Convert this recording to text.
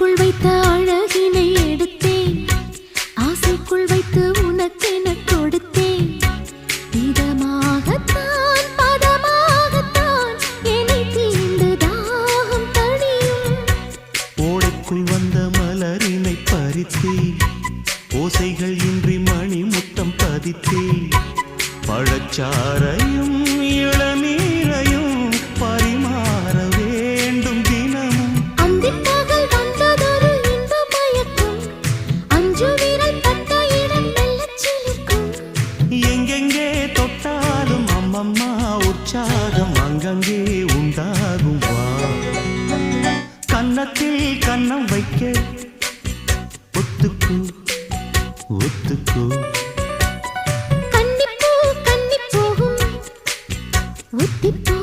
ஆசைக்குள் வைத்த அழகினை எடுத்தேன், ஆசைக்குள் வைத்து உனக்கென கொடுத்தேன். இதமாகத்தான் பதமாகத்தான் என்னை தீண்டு தாகம் தணியும். ஓடைக்குள் வந்த மலரினை பறித்தேன், ஓசைகள் இன்றி மணி முத்தம் பதித்தேன். பழச்சாரையும் இளநீரையும் பரிமாற வேண்டும் தினமும். அந்திப்பகல் வந்ததொரு இன்ப மயக்கம், அஞ்சு விரல் பட்ட இடம் மெல்லச் சிலிர்க்கும். எங்கெங்கே தொட்டாலும் அம்மம்மா உற்சாகம் அங்கங்கே உண்டாகும். வா கன்னத்தில் கன்னம் வைக்க ஒத்துக்கு ஒத்துக்கு. கன்னிப்பூ கன்னி போகும், ஒத்திப்போ